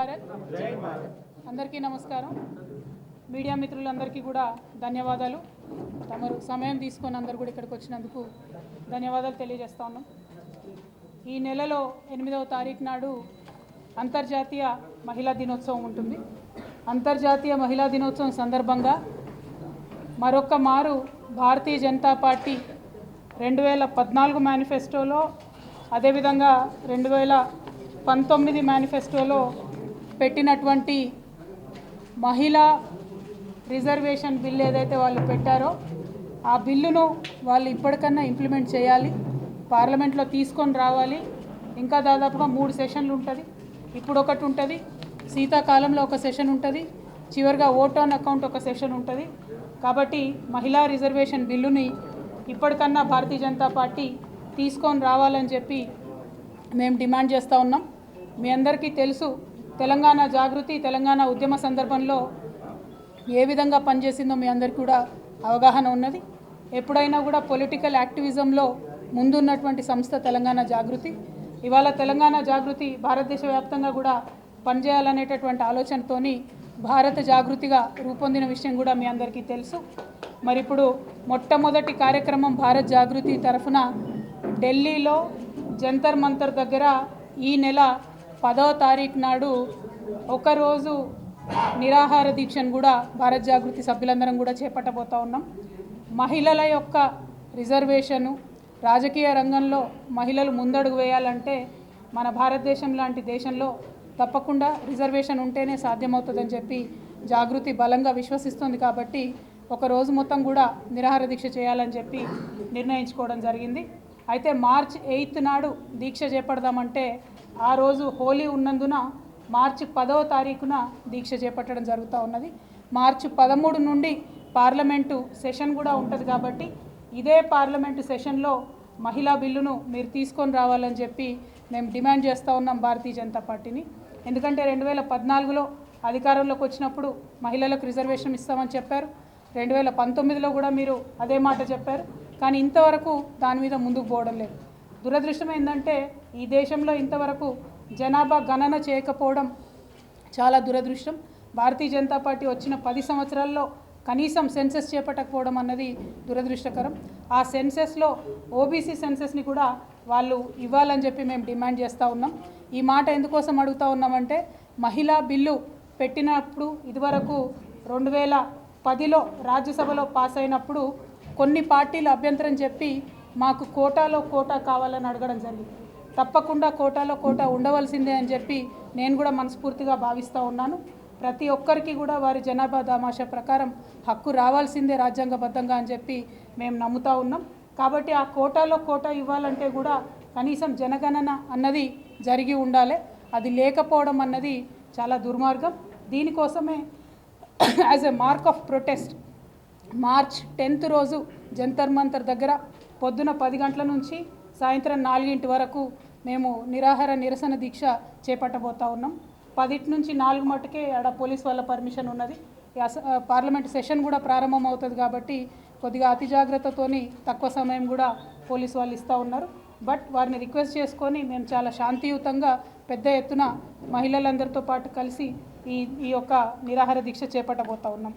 భారత్ అందరికీ నమస్కారం. మీడియా మిత్రులందరికీ కూడా ధన్యవాదాలు. తమరు సమయం తీసుకొని అందరూ కూడా ఇక్కడికి వచ్చినందుకు ధన్యవాదాలు తెలియజేస్తా ఉన్నాం. ఈ నెలలో 8వ తారీఖు నాడు అంతర్జాతీయ మహిళా దినోత్సవం ఉంటుంది. అంతర్జాతీయ మహిళా దినోత్సవం సందర్భంగా మరొక్క మారు భారతీయ జనతా పార్టీ 2014 మేనిఫెస్టోలో అదేవిధంగా 2019 మేనిఫెస్టోలో పెట్టినటువంటి మహిళా రిజర్వేషన్ బిల్ ఏదైతే వాళ్ళు పెట్టారో ఆ బిల్లును వాళ్ళు ఇప్పటికన్నా ఇంప్లిమెంట్ చేయాలి, పార్లమెంట్లో తీసుకొని రావాలి. ఇంకా దాదాపుగా 3 సెషన్లు ఉంటుంది. ఇప్పుడు ఒకటి ఉంటుంది, శీతాకాలంలో ఒక సెషన్ ఉంటుంది, చివరిగా ఓట్ ఆన్ అకౌంట్ ఒక సెషన్ ఉంటుంది. కాబట్టి మహిళా రిజర్వేషన్ బిల్లుని ఇప్పటికన్నా భారతీయ జనతా పార్టీ తీసుకొని రావాలని చెప్పి మేము డిమాండ్ చేస్తూ ఉన్నాం. మీ అందరికీ తెలుసు, తెలంగాణ జాగృతి తెలంగాణ ఉద్యమ సందర్భంలో ఏ విధంగా పనిచేసిందో మీ అందరికీ కూడా అవగాహన ఉన్నది. ఎప్పుడైనా కూడా పొలిటికల్ యాక్టివిజంలో ముందున్నటువంటి సంస్థ తెలంగాణ జాగృతి. ఇవాళ తెలంగాణ జాగృతి భారతదేశ వ్యాప్తంగా కూడా పనిచేయాలనేటటువంటి ఆలోచనతోని భారత జాగృతిగా రూపొందిన విషయం కూడా మీ అందరికీ తెలుసు. మరి ఇప్పుడు మొట్టమొదటి కార్యక్రమం భారత్ జాగృతి తరఫున ఢిల్లీలో జంతర్ మంతర్ దగ్గర ఈ నెల 10వ తారీఖు నాడు ఒకరోజు నిరాహార దీక్షను కూడా భారత్ జాగృతి సభ్యులందరం కూడా చేపట్టబోతూ ఉన్నాం. మహిళల యొక్క రిజర్వేషను, రాజకీయ రంగంలో మహిళలు ముందడుగు వేయాలంటే మన భారతదేశం లాంటి దేశంలో తప్పకుండా రిజర్వేషన్ ఉంటేనే సాధ్యమవుతుందని చెప్పి జాగృతి బలంగా విశ్వసిస్తుంది. కాబట్టి ఒకరోజు మొత్తం కూడా నిరాహార దీక్ష చేయాలని చెప్పి నిర్ణయించుకోవడం జరిగింది. అయితే మార్చి 8 నాడు దీక్ష చేపడదామంటే ఆ రోజు హోలీ ఉన్నందున మార్చి 10వ తారీఖున దీక్ష చేపట్టడం జరుగుతూ ఉన్నది. మార్చి 13 నుండి పార్లమెంటు సెషన్ కూడా ఉంటుంది. కాబట్టి ఇదే పార్లమెంటు సెషన్లో మహిళా బిల్లును మీరు తీసుకొని రావాలని చెప్పి మేము డిమాండ్ చేస్తూ ఉన్నాం భారతీయ జనతా పార్టీని. ఎందుకంటే 2014లో అధికారంలోకి వచ్చినప్పుడు మహిళలకు రిజర్వేషన్ ఇస్తామని చెప్పారు. 2019లో కూడా మీరు అదే మాట చెప్పారు. కానీ ఇంతవరకు దాని మీద ముందుకు పోవడం లేదు. దురదృష్టం ఏంటంటే ఈ దేశంలో ఇంతవరకు జనాభా గణన చేయకపోవడం చాలా దురదృష్టం. భారతీయ జనతా పార్టీ వచ్చిన 10 సంవత్సరాల్లో కనీసం సెన్సెస్ చేపట్టకపోవడం అన్నది దురదృష్టకరం. ఆ సెన్సెస్లో ఓబీసీ సెన్సెస్ని కూడా వాళ్ళు ఇవ్వాలని చెప్పి మేము డిమాండ్ చేస్తూ ఉన్నాం. ఈ మాట ఎందుకోసం అడుగుతూ ఉన్నామంటే మహిళా బిల్లు పెట్టినప్పుడు ఇదివరకు 2010లో రాజ్యసభలో పాస్ అయినప్పుడు కొన్ని పార్టీలు అభ్యంతరం చెప్పి మాకు కోటా కావాలని అడగడం జరిగింది. తప్పకుండా కోటాలో కోటా ఉండవలసిందే అని చెప్పి నేను కూడా మనస్ఫూర్తిగా భావిస్తూ ఉన్నాను. ప్రతి ఒక్కరికి కూడా వారి జనాభా దామాషా ప్రకారం హక్కు రావాల్సిందే రాజ్యాంగబద్ధంగా అని చెప్పి మేము నమ్ముతూ ఉన్నాం. కాబట్టి ఆ కోటాలో కోటా ఇవ్వాలంటే కూడా కనీసం జనగణన అన్నది జరిగి ఉండాలి. అది లేకపోవడం అన్నది చాలా దుర్మార్గం. దీనికోసమే as a mark of protest March 10th రోజు జంతర్ మంతర్ దగ్గర పొద్దున 10 గంటల నుంచి సాయంత్రం 4 వరకు మేము నిరసన దీక్ష చేపట్టబోతూ ఉన్నాం. 10 నుంచి 4 మట్టుకే ఆడ పోలీస్ వాళ్ళ పర్మిషన్ ఉన్నది. పార్లమెంట్ సెషన్ కూడా ప్రారంభం అవుతుంది. కాబట్టి కొద్దిగా అతి జాగ్రత్తతోని తక్కువ సమయం కూడా పోలీసు వాళ్ళు ఇస్తూ ఉన్నారు. బట్ వారిని రిక్వెస్ట్ చేసుకొని మేము చాలా శాంతియుతంగా పెద్ద ఎత్తున మహిళలందరితో పాటు కలిసి ఈ యొక్క నిరాహార దీక్ష చేపట్టబోతూ ఉన్నాం.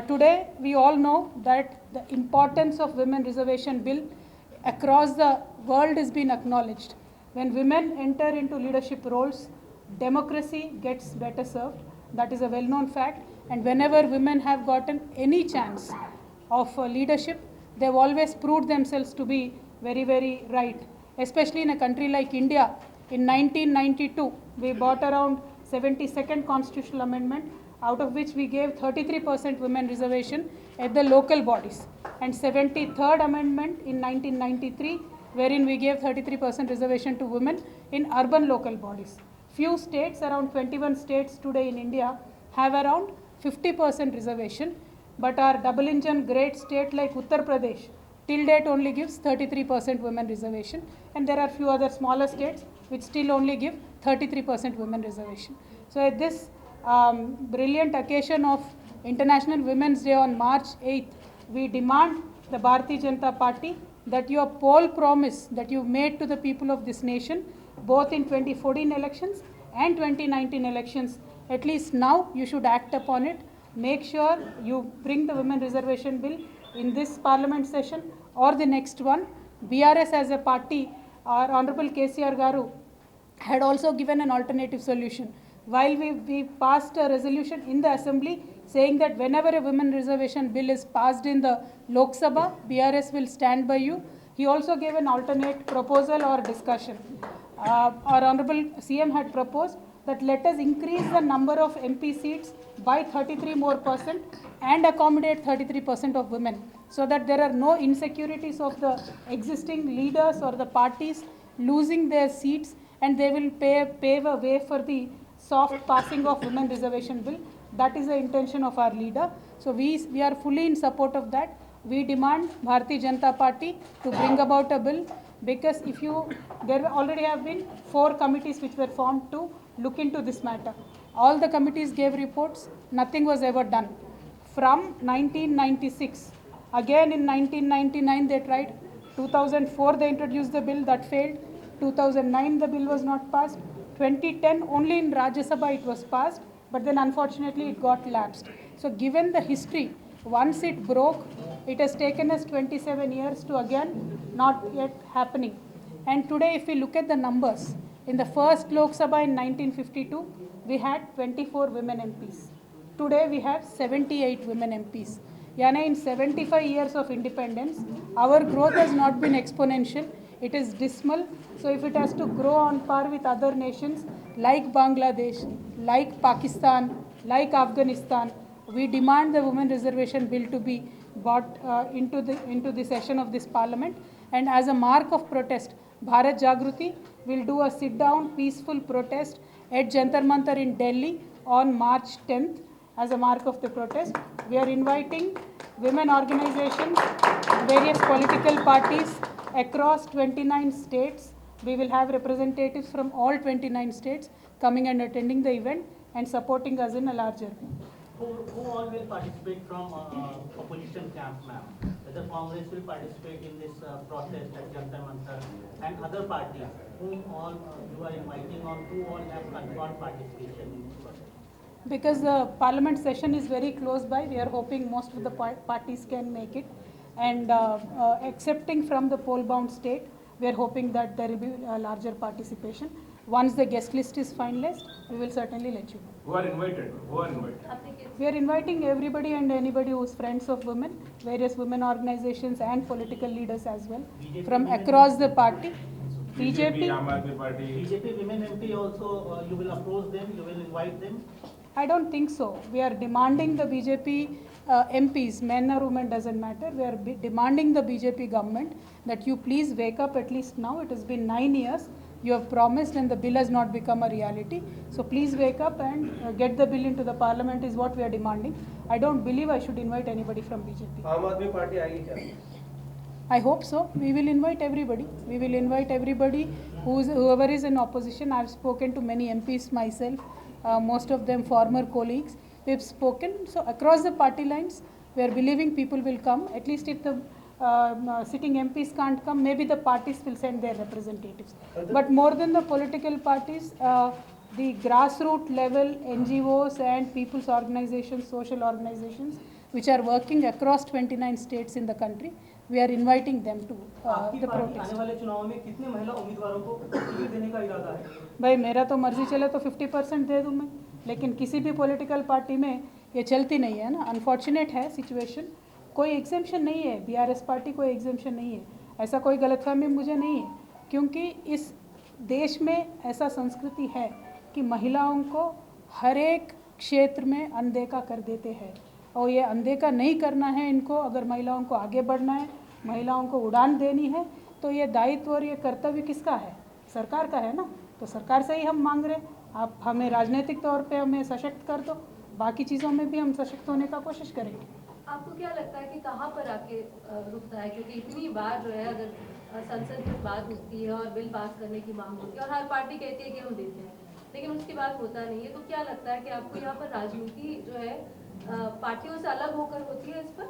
Today we all know that the importance of women reservation bill across the world has been acknowledged. When women enter into leadership roles, democracy gets better served. That is a well-known fact. And whenever women have gotten any chance of leadership, they've always proved themselves to be very, very right. Especially in a country like India, in 1992, we brought around 72nd constitutional amendment, out of which we gave 33% women reservation at the local bodies, and 73rd amendment in 1993, wherein we gave 33% reservation to women in urban local bodies. Few states, around 21 states today in India, have around 50% reservation, but our double engine great state like Uttar Pradesh till date only gives 33% women reservation, and there are few other smaller states which still only give 33% women reservation. So at this brilliant occasion of International Women's Day on March 8th, we demand the Bharatiya Janata Party that your poll promise that you made to the people of this nation, both in 2014 elections and 2019 elections, at least now you should act upon it. Make sure you bring the women reservation bill in this parliament session or the next one. BRS as a party, our Honorable KCR Garu had also given an alternative solution. While we passed a resolution in the assembly saying that whenever a women reservation bill is passed in the Lok Sabha, BRS will stand by you. He also gave an alternate proposal or discussion. Our Honorable CM had proposed that let us increase the number of MP seats by 33% more and accommodate 33% of women, so that there are no insecurities of the existing leaders or the parties losing their seats, and they will pave a way for the soft passing of women reservation bill. That is the intention of our leader. So we are fully in support of that. We demand Bharatiya Janata Party to bring about a bill, because there already have been 4 committees which were formed to look into this matter. All the committees gave reports, nothing was ever done. From 1996, again in 1999 they tried, 2004 they introduced the bill, that failed, 2009 the bill was not passed, 2010 only in Rajya Sabha it was passed, but then unfortunately it got lapsed. So given the history, once it broke, it has taken us 27 years to again not yet happening. And today if we look at the numbers, in the first Lok Sabha in 1952, we had 24 women MPs. Today we have 78 women MPs. Yani in 75 years of independence, our growth has not been exponential. It is dismal. So if it has to grow on par with other nations like Bangladesh, like Pakistan, like Afghanistan, we demand the women reservation bill to be brought into the session of this parliament. And as a mark of protest, Bharat Jagruti will do a sit-down peaceful protest at Jantar Mantar in Delhi on March 10th as a mark of the protest. We are inviting women organizations, various political parties across 29 states. We will have representatives from all 29 states coming and attending the event and supporting us in a larger way. Who all will participate from opposition camp, ma'am? Whether Congress will participate in this protest at Jantar Mantar and other parties, whom all you are inviting on, who all have confirmed participation in this protest? Because the parliament session is very close by, we are hoping most of the parties can make it. And excepting from the poll-bound state, we are hoping that there will be a larger participation. Once the guest list is finalized, we will certainly let you know. Who are invited? We are inviting everybody and anybody who is friends of women, various women organizations and political leaders as well, BJP from women across the party. BJP, Aam Aadmi Party. BJP women MP also, you will approach them, you will invite them? I don't think so. We are demanding the BJP MPs, men or women, doesn't matter. We are demanding the BJP government that you please wake up at least now. It has been 9 years. You have promised and the bill has not become a reality. So please wake up and get the bill into the parliament is what we are demanding. I don't believe I should invite anybody from BJP. आम आदमी party आएगी क्या? I hope so. We will invite everybody. We will invite everybody whoever is in opposition. I've spoken to many MPs myself, most of them former colleagues. We've spoken. So across the party lines, we are believing people will come. At least if the sitting MPs can't come, maybe the parties will send their representatives. But more than the political parties, the grassroots level NGOs and people's organizations, social organizations, which are working across 29 states in the country, we are inviting them to the protest. आने वाले चुनाव में कितने महिला उम्मीदवारों को ticket देने का इरादा है? भाई मेरा तो मर्जी चले तो 50% दे दूँ मैं, लेकिन किसी भी पॉलिटिकल पार्टी में ये चलती नहीं है ना. अनफॉर्चुनेट है सिचुएशन. कोई एग्जेम्पशन नहीं है, BRS पार्टी कोई एग्जेम्पशन नहीं है. ऐसा कोई गलतफहमी मुझे नहीं है, क्योंकि इस देश में ऐसा संस्कृति है कि महिलाओं को हर एक क्षेत्र में अनदेखा कर देते हैं. और ये अनदेखा नहीं करना है इनको. अगर महिलाओं को आगे बढ़ना है, महिलाओं को उड़ान देनी है, तो ये दायित्व और ये कर्तव्य किसका है? सरकार का है ना. तो सरकार से ही हम मांग रहे हैं, आप हमें राजनीतिक तौर पे हमें सशक्त कर दो, बाकी चीज़ों में भी हम सशक्त होने का कोशिश करेंगे. आपको क्या लगता है कि कहाँ पर आके रुकता है? क्योंकि इतनी बार जो है अगर संसद में बात उठती है और बिल पास करने की मांग होती है और हर पार्टी कहती है कि हम देते हैं, लेकिन उसके बाद होता नहीं है, तो क्या लगता है कि आपको यहाँ पर राजनीति जो है पार्टियों से अलग होकर होती है इस पर?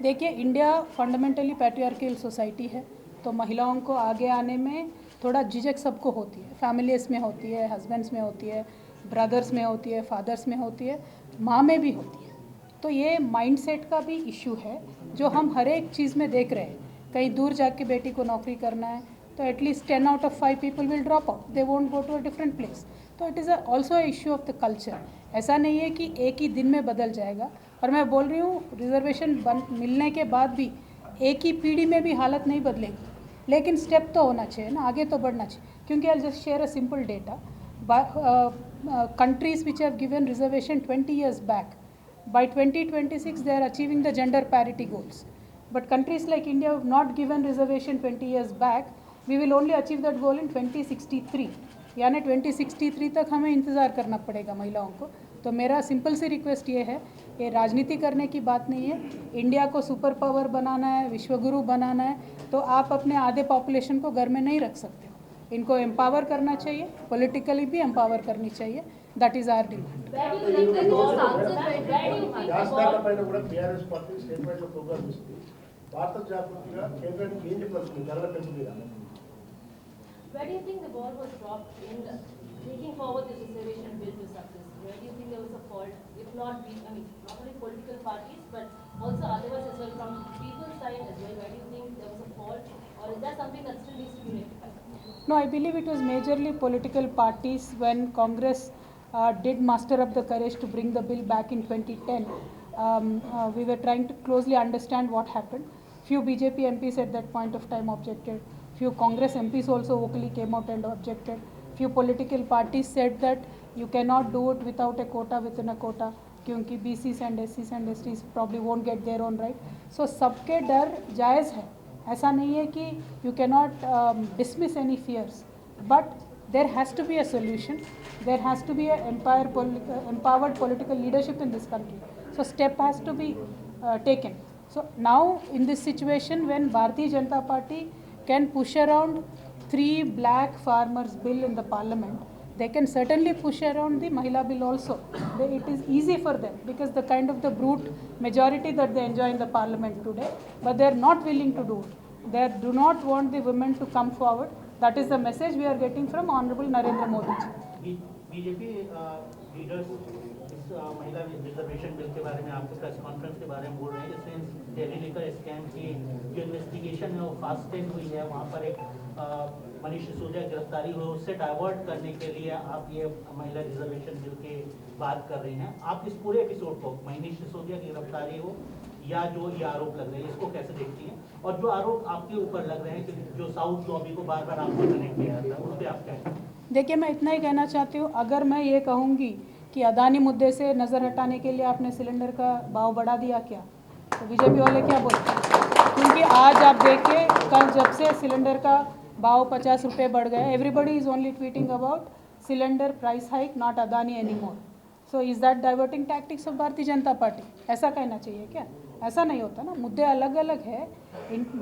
देखिए, इंडिया फंडामेंटली पैट्रियार्कल सोसाइटी है, तो महिलाओं को आगे आने में थोड़ा झिझक सबको होती है, फैमिलीज में होती है, हस्बैंड्स में होती है, ब्रदर्स में होती है, फादर्स में होती है, माँ में भी होती है। तो ये माइंडसेट का भी इशू है जो हम हर एक चीज़ में देख रहे हैं। कहीं दूर जाके बेटी को नौकरी करना है तो at least 10 out of 5 people will drop out, they won't go to a different place. तो it is also issue of the culture. ऐसा नहीं है कि एक ही दिन में बदल जाएगा। और मैं बोल रही हूँ रिजर्वेशन मिलने के बाद भी एक ही पीढ़ी में भी हालत नहीं बदलेगी, लेकिन स्टेप तो होना चाहिए ना, आगे तो बढ़ना चाहिए। क्योंकि I just share a simple data, countries which have given reservation 20 years back, by 2026 they are achieving the gender parity goals. But countries like India have not given reservation 20 years back, we will only achieve that goal in 2063, यानी 2063 तक हमें इंतज़ार करना पड़ेगा महिलाओं को। तो मेरा सिंपल सी रिक्वेस्ट ये है, ये राजनीति करने की बात नहीं है, इंडिया को सुपर पावर बनाना है, विश्वगुरु बनाना है, तो आप अपने आधे पॉपुलेशन को घर में नहीं रख सकते हो। इनको एम्पावर करना चाहिए, पॉलिटिकली भी एम्पावर करनी चाहिए। That is our demand. రాష్ట్రాలపైన కూడా టీఆర్ఎస్ పార్టీ స్టేట్మెంట్ లో ప్రోగ్రామ్ ఇస్తుంది. భారత జాగృతిగా కేంద్రానికి ఏం చెప్పాల్సింది ధరల పెంపు మీద? Where do you think the ball was dropped in taking forward this reservation bill to success? Where do you think there was a fault, if not, not only political parties, but also otherwise as well from people's side as well? Where do you think there was a fault, or is there something that still needs to be rectified? No, I believe it was majorly political parties. When Congress did muster up the courage to bring the bill back in 2010, we were trying to closely understand what happened. Few BJP MPs at that point of time objected. Few Congress MPs also vocally came out and objected. Few political parties said that you cannot do it without a quota within a quota, क्योंकि BCs and SCs and STs probably won't get their own right. So सबके डर जायज़ है, ऐसा नहीं है कि you cannot dismiss any fears, but there has to be a solution. There has to be an empowered political leadership in this country. So step has to be taken. So now in this situation, when Bharatiya Janata Party can push around 3 black farmers bill in the parliament, they can certainly push around the Mahila bill also. It is easy for them because the kind of the brute majority that they enjoy in the parliament today, but they are not willing to do it. They do not want the women to come forward. That is the message we are getting from Honorable Narendra Modi ji. BJP leaders इस महिला reservation bill के बारे में आपके press conference के बारे में बोल रहे हैं, जिसमें दिल्ली लिकर स्कैम की जो इन्वेस्टिगेशन है वो फास्ट ट्रैक हुई है, वहाँ पर एक मनीष सिसोदिया गिरफ्तारी हुई, उससे डाइवर्ट करने के लिए आप ये महिला रिजर्वेशन बिल की बात कर रहे हैं। आप इस पूरे एपिसोड को, मनीष सिसोदिया की गिरफ्तारी हो या जो ये आरोप लग रहे हैं, इसको कैसे देखती हैं? और जो आरोप आपके ऊपर लग रहे हैं कि जो साउथ लॉबी को बार बार आपने कनेक्ट किया था, उस पर आप क्या कहें? देखिए, मैं इतना ही कहना चाहती हूँ, अगर मैं ये कहूँगी कि अदानी मुद्दे से नज़र हटाने के लिए आपने सिलेंडर का भाव बढ़ा दिया क्या, तो बीजेपी वाले क्या बोलते हैं? क्योंकि आज आप देखिए, कल जब से सिलेंडर का भाव 50 रुपये बढ़ गया, everybody is only tweeting about cylinder price hike, not Adani any more. So is that diverting tactics of Bharatiya Janata party? ऐसा कहना चाहिए क्या? ऐसा नहीं होता ना, मुद्दे अलग अलग है।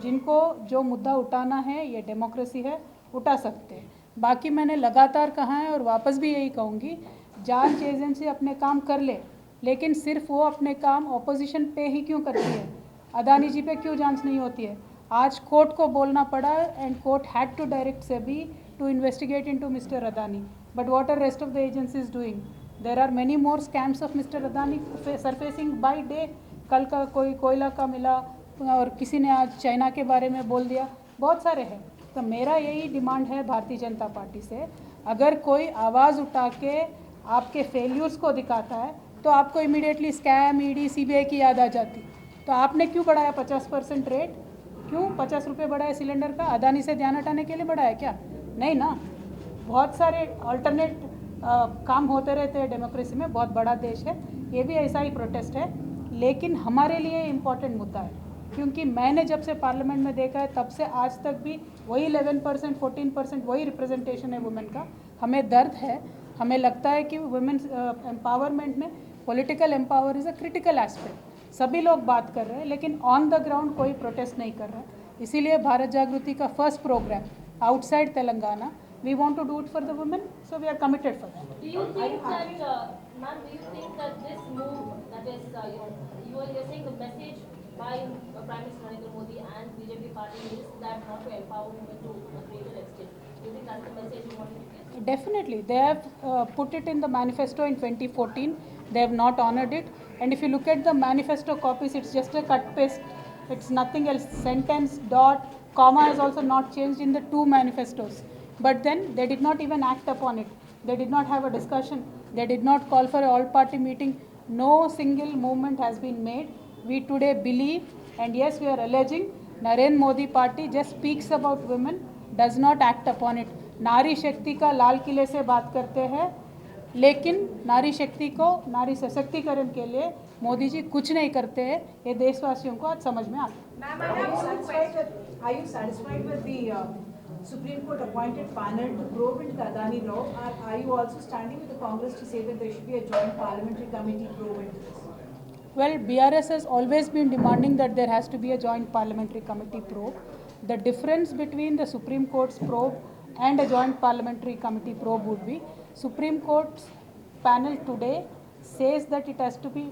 जिनको जो मुद्दा उठाना है, ये डेमोक्रेसी है, उठा सकते हैं। बाकी मैंने लगातार कहा है और वापस भी यही कहूँगी, जांच एजेंसी अपने काम कर ले, लेकिन सिर्फ वो अपने काम ऑपोजिशन पे ही क्यों करती है? अदानी जी पे क्यों जांच नहीं होती है? आज कोर्ट को बोलना पड़ा and court had to direct SEBI to investigate into mister Adani, but what are rest of the agencies doing? There are many more scams of mister Adani surfacing by day. कल का कोई कोयला का मिला और किसी ने आज चाइना के बारे में बोल दिया, बहुत सारे हैं। तो मेरा यही डिमांड है भारतीय जनता पार्टी से, अगर कोई आवाज़ उठा के आपके फेल्यूर्स को दिखाता है तो आपको इमीडिएटली स्कैम, ईडी, सीबीआई की याद आ जाती। तो आपने क्यों बढ़ाया 50% रेट? क्यों 50 रुपये बढ़ाया सिलेंडर का? अदानी से ध्यान हटाने के लिए बढ़ाया क्या? नहीं ना। बहुत सारे अल्टरनेट काम होते रहते हैं डेमोक्रेसी में, बहुत बड़ा देश है, ये भी ऐसा ही प्रोटेस्ट है। लेकिन हमारे लिए इम्पॉर्टेंट मुद्दा है, क्योंकि मैंने जब से पार्लियामेंट में देखा है तब से आज तक भी वही 11%, 14% वही रिप्रेजेंटेशन है वुमेन का। हमें दर्द है, हमें लगता है कि वुमेन्स एम्पावरमेंट में political empower is a critical aspect. सभी लोग बात कर रहे हैं, लेकिन ऑन द ग्राउंड कोई प्रोटेस्ट नहीं कर रहा है। इसीलिए भारत जागृति का first programme outside Telangana, we want to do it for the women, so we are committed for that. Do you think that, ma'am, do you think that this move, that is, you're saying the message by Prime Minister Narendra Modi and BJP party is that not to empower women to a greater extent. You think that's the message you want to get? Definitely, they have put it in the manifesto in 2014. They have not honored it. And if you look at the manifesto copies, it's just a cut paste. It's nothing else. Sentence, dot, comma is also not changed in the two manifestos. But then they did not even act upon it. They did not have a discussion. They did not call for an all-party meeting. No single movement has been made. We today believe, and yes, we are alleging, Narendra Modi party just speaks about women, does not act upon it. नारी शक्ति का लाल किले से बात करते हैं, लेकिन नारी शक्ति को, नारी सशक्तिकरण के लिए मोदी जी कुछ नहीं करते हैं. ये देशवासियों को आज समझ में आ गया. Ma'am, are you satisfied with the Supreme Court appointed panel to probe into Adani law? Are you also standing with the Congress to say that there should be a joint parliamentary committee probe into this? Well, BRS has always been demanding that there has to be a joint parliamentary committee probe. The difference between the Supreme Court's probe and a joint parliamentary committee probe would be Supreme Court's panel today says that it has to be,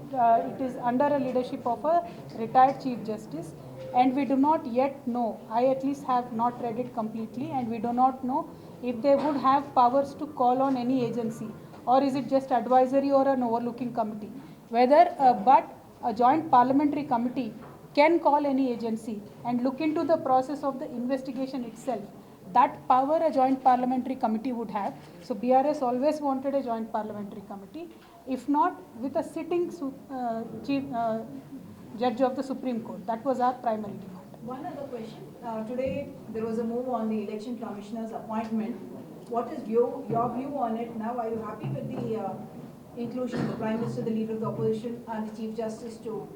it is under a leadership of a retired Chief Justice, and we do not yet know, I at least have not read it completely, and we do not know if they would have powers to call on any agency, or is it just advisory or an overlooking committee. Whether, but a joint parliamentary committee can call any agency and look into the process of the investigation itself. That power a joint parliamentary committee would have. So BRS always wanted a joint parliamentary committee. If not, with a sitting chief judge of the Supreme Court. That was our primary demand. One other question. Today there was a move on the election commissioner's appointment. What is your view on it now? Are you happy with the inclusion of the Prime Minister, the Leader of the Opposition, and the Chief Justice to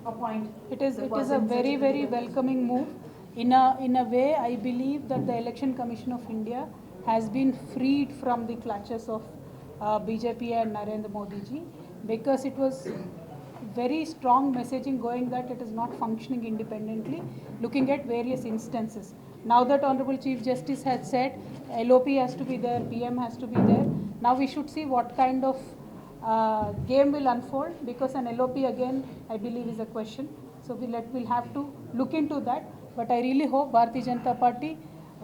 appoint? It is a very, very welcoming move. In a way, I believe that the Election Commission of India has been freed from the clutches of BJP and Narendra Modi ji, because it was very strong messaging going that it is not functioning independently, looking at various instances. Now that Honorable Chief Justice has said LOP has to be there, PM has to be there, now we should see what kind of game will unfold, because an LOP again I believe is a question. So we'll have to look into that. But I really hope Bharatiya Janata Party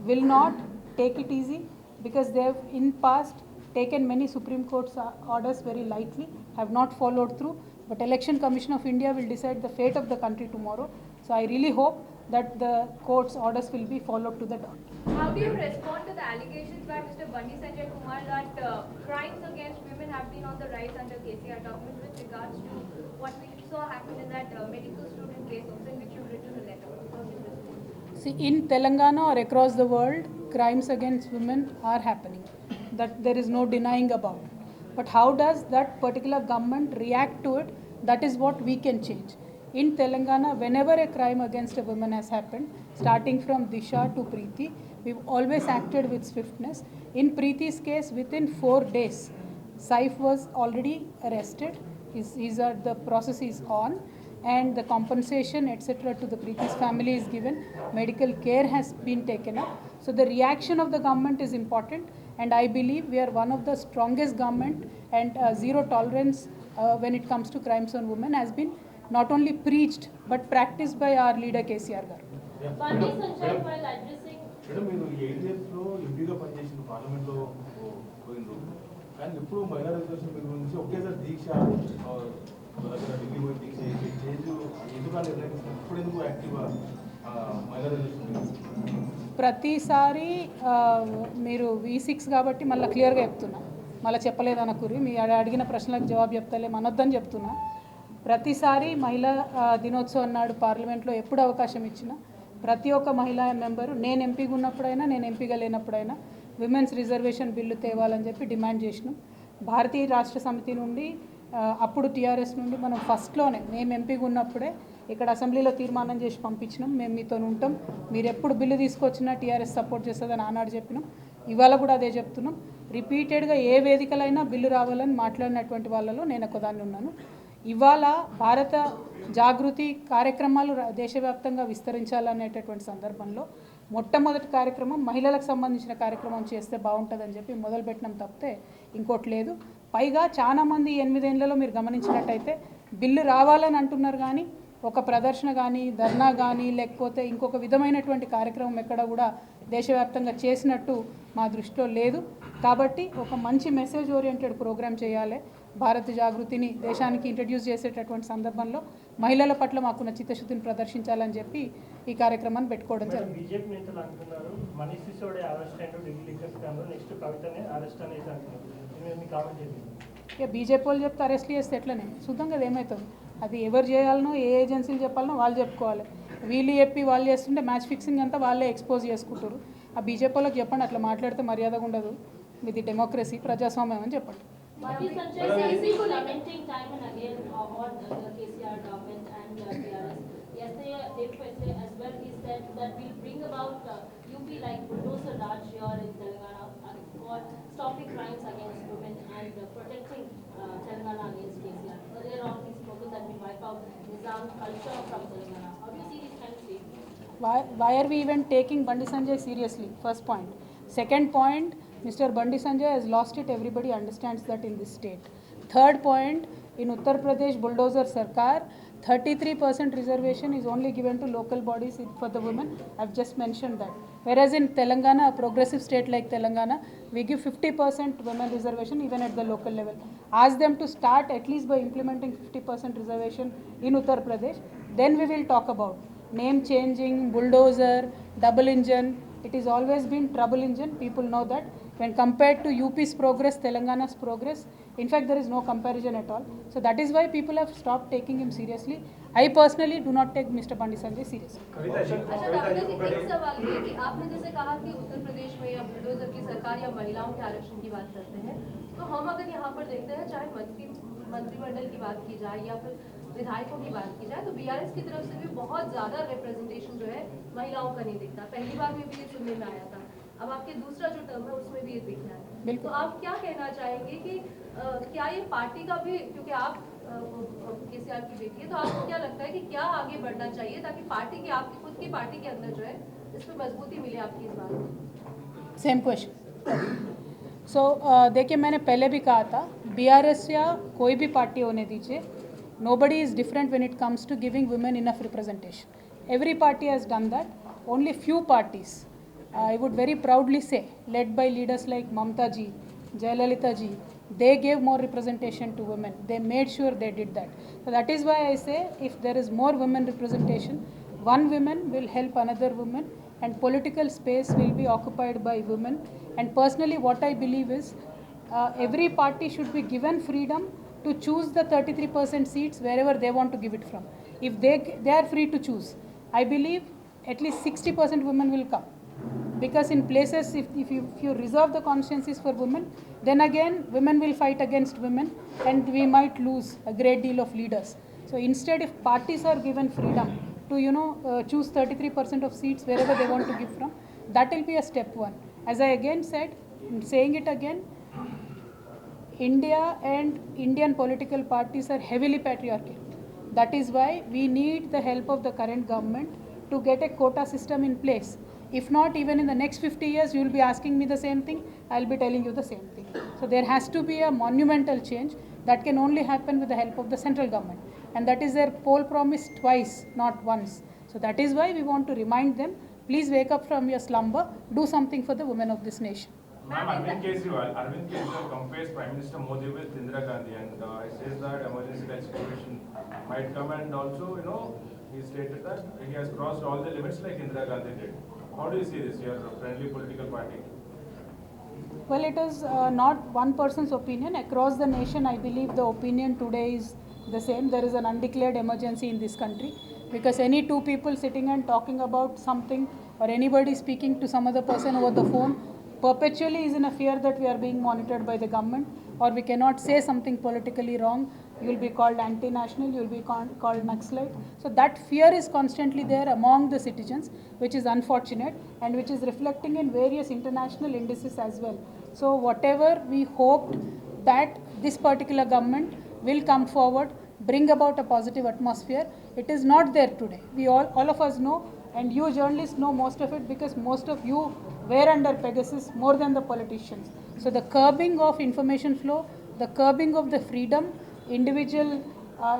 will not take it easy, because they have in past taken many Supreme Court's orders very lightly, have not followed through. But Election Commission of India will decide the fate of the country tomorrow. So I really hope that the court's orders will be followed to the dot. How do you respond to the allegations by Mr. Bandi Sanjay Kumar that crimes against women have been on the rise under KCR government, with regards to what we saw happen in that medical student case also, in which you've written a letter? How do you respond? See, in Telangana or across the world, crimes against women are happening. That there is no denying about. But how does that particular government react to it? That is what we can change. In Telangana, whenever a crime against a woman has happened, starting from Disha to Preeti, we've always acted with swiftness. In Preeti's case, within 4 days, Saif was already arrested. The process is on, and the compensation, etc., to the Preeti's family is given. Medical care has been taken up. So the reaction of the government is important, and I believe we are one of the strongest government, and zero tolerance when it comes to crimes on women has been not only preached but practiced by our leader KCR garu. Bandi Sanjay, while addressing madam మీరు 8 ఇయర్స్లో ఎంపీగా పనిచేసిన పార్లమెంట్లో పోయిండ్రు, కానీ ఇప్పుడు మహిళా reservation bill గురించి ఒకేసారి దీక్ష దగ్గర ఢిల్లీ పోయి దీక్ష చేసి ఎందుకు నిర్ణయించారు? ఇప్పుడు ఎందుకు యాక్టివ్గా మహిళా రిజర్వేషన్ బిల్? ప్రతిసారి మీరు V6 కాబట్టి మళ్ళీ క్లియర్గా చెప్తున్నా, మళ్ళీ చెప్పలేదు అనుకుర్రి, మీ అడిగిన ప్రశ్నలకు జవాబు చెప్తలే మనొద్దని చెప్తున్నా. ప్రతిసారి మహిళా దినోత్సవం నాడు పార్లమెంట్లో ఎప్పుడు అవకాశం ఇచ్చినా ప్రతి ఒక్క మహిళా మెంబరు నేను ఎంపీగా ఉన్నప్పుడైనా నేను ఎంపీగా లేనప్పుడైనా విమెన్స్ రిజర్వేషన్ బిల్లు తేవాలని చెప్పి డిమాండ్ చేసినాం. భారతీయ రాష్ట్ర సమితి నుండి అప్పుడు టీఆర్ఎస్ నుండి మనం ఫస్ట్లోనే మేము ఎంపీగా ఉన్నప్పుడే ఇక్కడ అసెంబ్లీలో తీర్మానం చేసి పంపించినాం, మేము మీతో ఉంటాం, మీరు ఎప్పుడు బిల్లు తీసుకొచ్చినా టీఆర్ఎస్ సపోర్ట్ చేస్తుందని ఆనాడు చెప్పినాం. ఇవాళ కూడా అదే చెప్తున్నాం. రిపీటెడ్గా ఏ వేదికలైనా బిల్లు రావాలని మాట్లాడినటువంటి వాళ్ళలో నేను ఒకదాన్ని ఉన్నాను. ఇవాళ భారత జాగృతి కార్యక్రమాలు దేశవ్యాప్తంగా విస్తరించాలనేటటువంటి సందర్భంలో మొట్టమొదటి కార్యక్రమం మహిళలకు సంబంధించిన కార్యక్రమం చేస్తే బాగుంటుందని చెప్పి మొదలుపెట్టినాం తప్పితే ఇంకోటి లేదు. పైగా చాలామంది 8 ఏళ్లలో మీరు గమనించినట్టయితే బిల్లు రావాలని అంటున్నారు, కానీ ఒక ప్రదర్శన కానీ ధర్నా కానీ లేకపోతే ఇంకొక విధమైనటువంటి కార్యక్రమం ఎక్కడ కూడా దేశవ్యాప్తంగా చేసినట్టు మా దృష్టిలో లేదు. కాబట్టి ఒక మంచి మెసేజ్ ఓరియంటెడ్ ప్రోగ్రామ్ చేయాలి. భారత జాగృతిని దేశానికి ఇంట్రడ్యూస్ చేసేటటువంటి సందర్భంలో మహిళల పట్ల మాకున్న చిత్తశుద్ధిని ప్రదర్శించాలని చెప్పి ఈ కార్యక్రమాన్ని పెట్టుకోవడం జరిగింది. బీజేపీ నేతలు అంటున్నారు మనీష్ సిసోడే అరెస్ట్ అయిన ఢిల్లీ లిక్కర్ స్కామ్లో నెక్స్ట్ కవితనే అరెస్ట్ అనేది అంటున్నారు. మీ కామెంట్ ఏంటి? ఇక బీజేపీ వాళ్ళు చెప్తే అరెస్ట్ చేస్తే ఎట్లనే చూద్దాం కదా ఏమవుతుంది. అది ఎవరు చేయాలనో ఏ ఏజెన్సీలు చెప్పాలనో వాళ్ళు చెప్పుకోవాలి. వీళ్ళు చెప్పి వాళ్ళు చేస్తుంటే మ్యాచ్ ఫిక్సింగ్ అంతా వాళ్ళే ఎక్స్పోజ్ చేసుకుంటారు. ఆ బీజేపీ వాళ్ళకి చెప్పండి అట్లా మాట్లాడితే మర్యాదగా ఉండదు. ఇది డెమోక్రసీ ప్రజాస్వామ్యం అని చెప్పండి. Sanjay Singh is lamenting time and again on the KCR government and TRS. Yesterday, Dev Paise as well, he said that we'll bring about UP like bulldozer Raj here in Telangana for stopping crimes against women and protecting Telangana against KCR. Earlier on, he spoke that we wipe out Nizam culture from Telangana. How do you see these kind of statements? Why are we even taking Bandi Sanjay seriously? First point. Second point, Mr. Bandi Sanjay has lost it. Everybody understands that in this state. Third point, in Uttar Pradesh bulldozer Sarkar, 33% reservation is only given to local bodies for the women. I've just mentioned that. Whereas in Telangana, a progressive state like Telangana, we give 50% women reservation even at the local level. Ask them to start at least by implementing 50% reservation in Uttar Pradesh. Then we will talk about name changing, bulldozer, double engine. It has always been trouble engine. People know that. When compared to UP's progress, Telangana's progress, in fact, there is no comparison at all. So that is why people have stopped taking him seriously. I personally do not take Mr. Bandi Sanjay seriously. अच्छा doctor जी एक सवाल ये कि आपने जैसे कहा कि उत्तर प्रदेश में या बुलडोजर की सरकार या महिलाओं के आरक्षण की बात करते हैं, तो हम अगर यहाँ पर देखते हैं चाहे मंत्रिमंडल की बात की जाए या फिर विधायकों की बात की जाए तो बीआरएस की तरफ से भी बहुत ज्यादा रिप्रेजेंटेशन जो है महिलाओं का नहीं दिखता. पहली बार में भी ये सुनने में आया था. अब आपके दूसरा जो टर्म है उसमें भी ये दिख रहा है. तो आप क्या कहना चाहेंगे कि क्या ये पार्टी का भी, क्योंकि आप केसीआर की बेटी है, तो आपको क्या लगता है कि क्या आगे बढ़ना चाहिए ताकि पार्टी की, आपकी खुद की पार्टी के अंदर जो है इस पर मजबूती मिले आपकी इस बात में? Same question. सो देखिए, मैंने पहले भी कहा था बीआरएस या कोई भी पार्टी होने दीजिए, nobody is different when it comes to giving women enough representation. Every party has done that. Only few parties, I would very proudly say, led by leaders like Mamta ji, Jayalalitha ji, they gave more representation to women. They made sure they did that. So that is why I say if there is more women representation, one woman will help another woman and political space will be occupied by women. And personally what I believe is every party should be given freedom to choose the 33% seats wherever they want to give it from. If they are free to choose, I believe at least 60% women will come. Because in places, if you reserve the constituencies for women, then again women will fight against women and we might lose a great deal of leaders. So instead, if parties are given freedom to choose 33% of seats wherever they want to give from, that will be a step one. As I again said, I'm saying it again, India and Indian political parties are heavily patriarchal. That is why we need the help of the current government to get a quota system in place. If not, even in the next 50 years, you will be asking me the same thing, I will be telling you the same thing. So there has to be a monumental change that can only happen with the help of the central government. And that is their poll promise twice, not once. So that is why we want to remind them, please wake up from your slumber, do something for the women of this nation. Ma'am, Arvind Kejriwal compares Prime Minister Modi with Indira Gandhi and says that emergency like situation might come, and also, he stated that he has crossed all the limits like Indira Gandhi did. How do you see this, your friendly political party? Well, it is not one person's opinion. Across the nation, I believe the opinion today is the same. There is an undeclared emergency in this country because any two people sitting and talking about something or anybody speaking to some other person over the phone perpetually is in a fear that we are being monitored by the government or we cannot say something politically wrong. You will be called anti-national, you will be called Naxalite. So that fear is constantly there among the citizens, which is unfortunate and which is reflecting in various international indices as well. So whatever we hoped that this particular government will come forward, bring about a positive atmosphere, it is not there today. We all of us know, and you journalists know most of it because most of you were under Pegasus more than the politicians. So the curbing of information flow, the curbing of the freedom, individual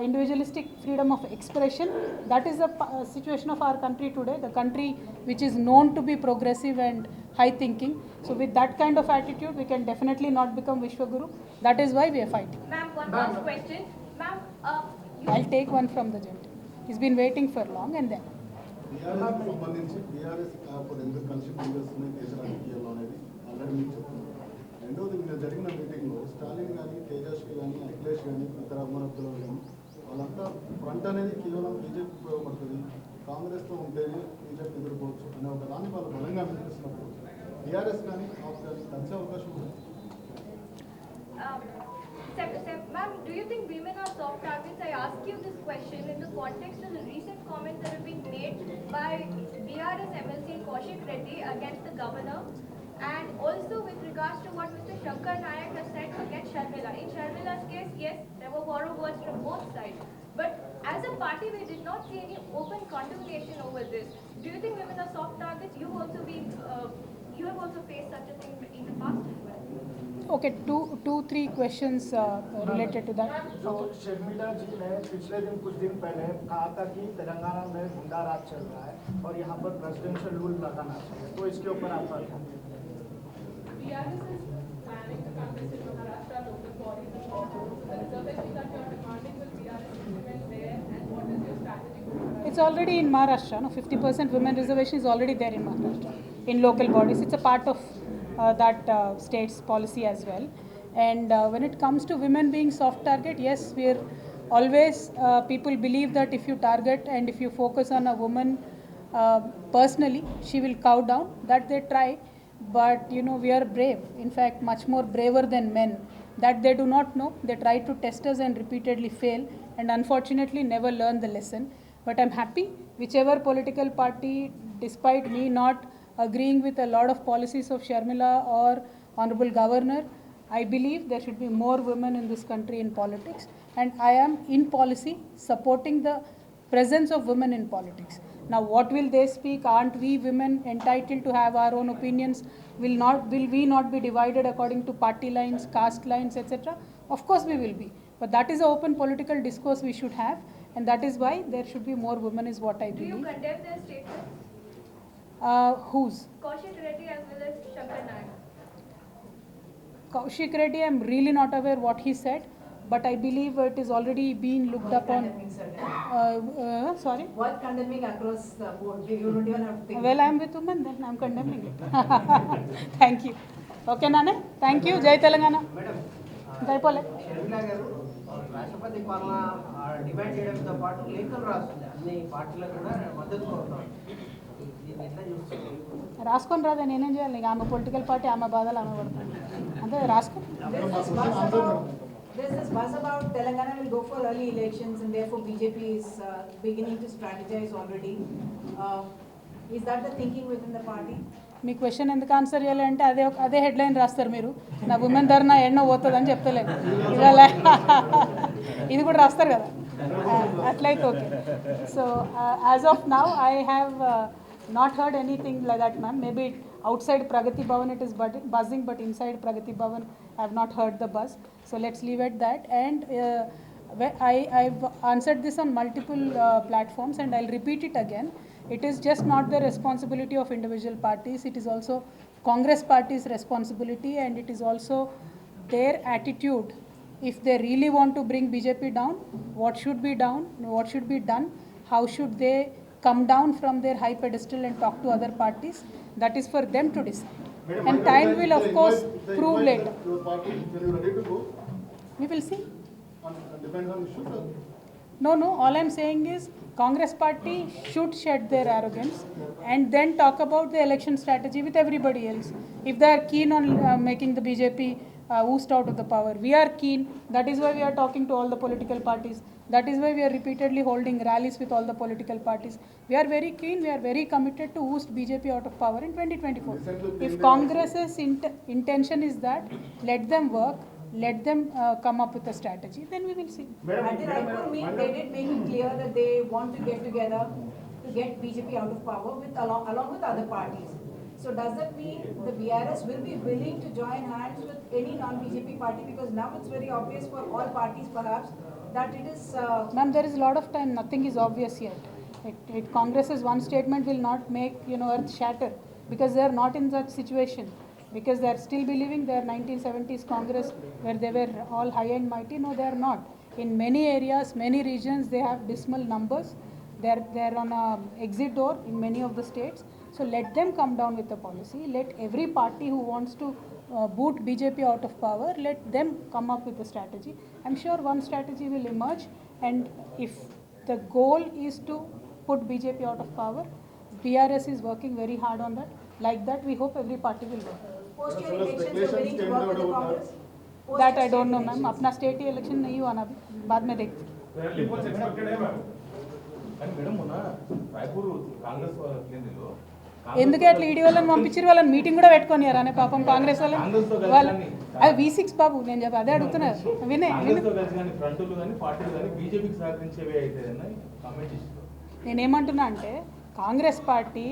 individualistic freedom of expression. That is the situation of our country today, the country which is known to be progressive and high thinking. So with that kind of attitude, we can definitely not become Vishwaguru. That is why we are fighting. Ma'am, one last question. Ma'am, I'll take one from the gentleman. He's been waiting for long, and then. BRS సంబంధించి BRS కాకపోతే ఎందుకు కలిసి పనిచేస్తున్నాయి దేశ రాజకీయాల్లో అనేది already మీకు చెప్తున్నారు. రెండోది నిన్న జరిగిన మీటింగ్లో స్టాలిన్ కానీ తేజస్వి కానీ అఖిలేష్ కానీ ఇతర అమరత్తులు కానీ వాళ్ళంతా ఫ్రంట్ అనేది కేవలం బీజేపీ ఉపయోగపడుతుంది, కాంగ్రెస్తో ఉంటేనే బీజేపీ ఎదుర్కోవచ్చు అనే ఒక దాన్ని వాళ్ళు బలంగా వినిపిస్తున్నప్పుడు బీఆర్ఎస్ కానీ ఆప్ కానీ కలిసే అవకాశం ఉంది. Ma'am, do you think women are soft targets? I ask you this question in the context of the recent comments that have been made by BRS MLC Kaushik Reddy against the governor, and also with regards to what Mr. Shankar Nayak has said against Sharmila. In Sharmila's case, yes, there were borrowed words from both sides. But as a party, we did not see any open condemnation over this. Do you think women are soft targets? You have also faced such a thing in the past as well. Okay, three questions related to that. जो शर्मिला जी ने पिछले दिन कुछ दिन पहले कहा था कि तेलंगाना में गुंडा राज चल रहा है और यहाँ पर प्रेसिडेंशियल रूल लगाना चाहिए, तो इसके ऊपर आपका क्या? It's already in Maharashtra. No, 50% women reservation is already there in Maharashtra in local bodies. It's a part of that state's policy as well. And when it comes to women being soft target, yes, we're always people believe that if you target and if you focus on a woman personally, she will cow down. That they try, but you know we are brave. In fact, much more braver than men. That they do not know. They try to test us and repeatedly fail, and unfortunately never learn the lesson. But I'm happy, whichever political party, despite me not agreeing with a lot of policies of Sharmila or Honorable Governor, I believe there should be more women in this country in politics, and I am in policy supporting the presence of women in politics. Now what will they speak? Aren't we women entitled to have our own opinions? Will we not be divided according to party lines, caste lines, etc.? Of course we will be. But that is an open political discourse we should have, and that is why there should be more women is what I Do you believe. condemn their statements? Whose? Kaushik Reddy as well as Shankar Nayak. Kaushik Reddy, I am really not aware what he said, but I believe it is already being looked upon. Sorry? Worth condemning across the board. You don't even have to think. Well, I am with women, then I am condemning it. Thank you. Okay, Nane? Thank you. Jai Telangana. Jai Pole. Sharmila గారు రాష్ట్రపతి పాలన demand చేయడంతో పాటు లేఖలు రాస్తుంది అన్ని పార్టీలకు కూడా మద్దతు కోరుతాం. దీన్ని ఎట్లా చూస్తారు? రాసుకొని రాదా నేనేం చేయాలి? నీకు ఆమె పొలిటికల్ పార్టీ ఆమె బాధలు ఆమె పడుతుంది అంతే రాసుకో. There's this buzz about Telangana will go for early elections and therefore BJP is beginning to strategize already. Is that the thinking within the party? Me question ఎందుకు ఆన్సర్ చేయాలి అంటే అదే హెడ్లైన్ రాస్తారు మీరు. నా ఉమెన్ ధర నా ఎన్నో పోతుంది అని చెప్తలేదు ఇవాళ. ఇది కూడా రాస్తారు కదా అట్లయితే okay. So as of now I have not heard anything like that, ma'am. Maybe outside Pragati Bhavan it is buzzing, but inside Pragati Bhavan I have not heard the buzz. So let's leave it that. And I've answered this on multiple platforms, and I'll repeat it again. It is just not the responsibility of individual parties. It is also Congress party's responsibility, and it is also their attitude. If they really want to bring BJP down, what should be done? How should they come down from their high pedestal and talk to other parties? That is for them to decide. And time will of course prove later. Your party, when you ready to go, We will see. depends on issues. No, all I'm saying is Congress party should shed their arrogance and then talk about the election strategy with everybody else. If they are keen on making the BJP oust out of the power, we are keen. That is why we are talking to all the political parties. That is why we are repeatedly holding rallies with all the political parties. We are very keen, we are very committed to oust BJP out of power in 2024. If Congress's intention is that, let them work, let them come up with a strategy, then we will see. At the Raipur meet, they did make it clear that they want to get together to get BJP out of power along with other parties. So does that mean the BRS will be willing to join hands with any non-BJP party? Because now it's very obvious for all parties perhaps that it is. Ma'am, there is a lot of time. Nothing is obvious yet. Congress's one statement will not make earth shatter, because they are not in such situation. Because they are still believing they are 1970s Congress where they were all high and mighty. No, they are not. In many areas, many regions, they have dismal numbers. They are on a exit door in many of the states. So let them come down with the policy. Let every party who wants to boot BJP out of power, let them come up with a strategy. I'm sure one strategy will emerge, and if the goal is to put BJP out of power, BRS is working very hard on that. Like that, we hope every party will work. Post your elections, you're willing to work with the Congress? Post That I your don't know, state ma'am. elections. अपना state election नहीं हुआ ना अभी, बाद में देखते. కానీ madam మొన్న రాయపూర్ కాంగ్రెస్ కేంద్రంలో ఎందుకు అట్లా ఈడీ వాళ్ళని పంపించారు, వాళ్ళని మీటింగ్ కూడా పెట్టుకున్నారు అనే పాపం కాంగ్రెస్ వాళ్ళు. అది V6 బాబు, నేను చెప్పి అదే అడుగుతున్నారు. కాంగ్రెస్తో కలిసి కానీ ఫ్రంట్లు కానీ పార్టీలు కానీ బీజేపీకి సహకరించేవే అయితే కామెంట్ చేశారు. నేనేమంటున్నా అంటే, కాంగ్రెస్ పార్టీ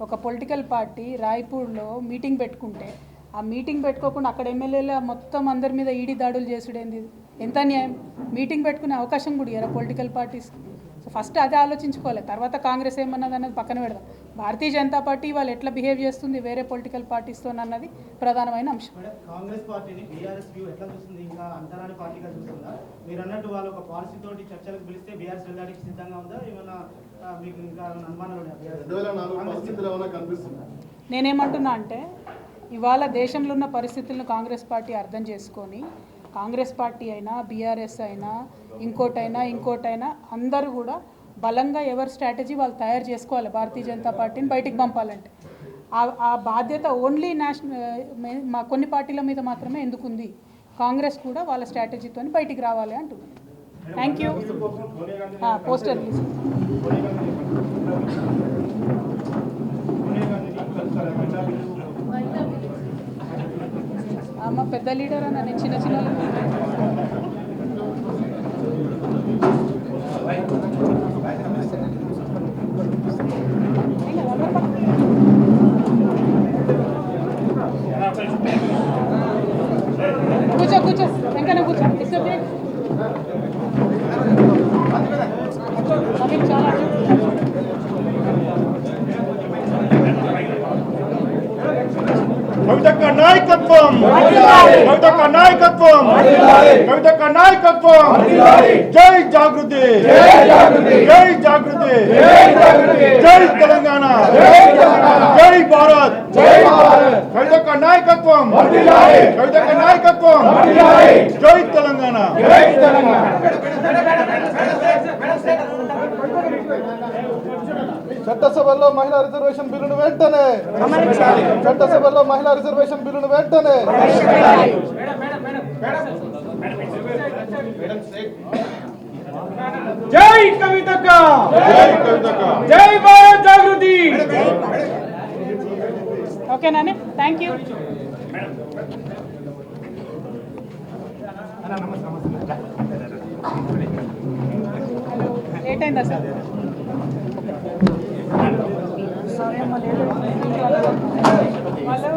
ఒక పొలిటికల్ పార్టీ రాయ్పూర్లో మీటింగ్ పెట్టుకుంటే, ఆ మీటింగ్ పెట్టుకోకుండా అక్కడ ఎమ్మెల్యేల మొత్తం అందరి మీద ఈడీ దాడులు చేసుడేంది? ఎంత న్యాయం? మీటింగ్ పెట్టుకునే అవకాశం కూడా ఇవ్వరా పొలిటికల్ పార్టీస్? సో ఫస్ట్ అదే ఆలోచించుకోవాలి, తర్వాత కాంగ్రెస్ ఏమన్నది అన్నది పక్కన పెడదాం. భారతీయ జనతా పార్టీ వాళ్ళు ఎట్లా బిహేవ్ చేస్తుంది వేరే పొలిటికల్ పార్టీస్తో అన్నది ప్రధానమైన అంశం. కాంగ్రెస్ పార్టీని బీఆర్ఎస్ వ్యూ ఎట్లా చూస్తుంది? ఇంకా అంతరాని పార్టీగా చూస్తుందా? మీరు అన్నట్టు వాళ్ళు ఒక పాలసీ తోటి చర్చలకు పిలిస్తే బీఆర్ఎస్ వెళ్ళడానికి సిద్ధంగా ఉందా? ఏమన్నా మీకు ఇంకా అనుమానాలు ఉన్నాయా? 2004 పరిస్థితులు ఏమైనా కనిపిస్తుందా? నేనేమంటున్నా అంటే, ఇవాళ దేశంలో ఉన్న పరిస్థితులను కాంగ్రెస్ పార్టీ అర్థం చేసుకొని, కాంగ్రెస్ పార్టీ అయినా బీఆర్ఎస్ అయినా ఇంకోటైనా అందరూ కూడా బలంగా ఎవరి స్ట్రాటజీ వాళ్ళు తయారు చేసుకోవాలి. భారతీయ జనతా పార్టీని బయటికి పంపాలంటే ఆ బాధ్యత ఓన్లీ మా కొన్ని పార్టీల మీద మాత్రమే ఎందుకుంది. కాంగ్రెస్ కూడా వాళ్ళ స్ట్రాటజీతో బయటికి రావాలి అంటున్నాను. Thank you. Poster release. అమ్మ పెద్ద లీడర్ అన్న, నేను చిన్న చిన్న కూర్చో వెంకనే కూర్చో. డిస్టర్బ్ చేయండి. చాలా కవితక్క నాయకత్వం, కవితక్క నాయకత్వం, కవితక్క నాయకత్వం. జై జాగృతి, జై జాగృతి, జై తెలంగాణ, జై భారత్. కవితక్క నాయకత్వం, కవితక్క నాయకత్వం, జై తెలంగాణ. చట్టసభలో మహిళా రిజర్వేషన్ బిల్లును వెంటనే, చట్టసభలో మహిళా రిజర్వేషన్ బిల్లును వెంటనే. జై కవితక్క, జై భారత్ జాగృతి. ఓకేనా? Thank you. లేట్ అయిందా సార్? సరే అమ్మ, లేదు వాళ్ళు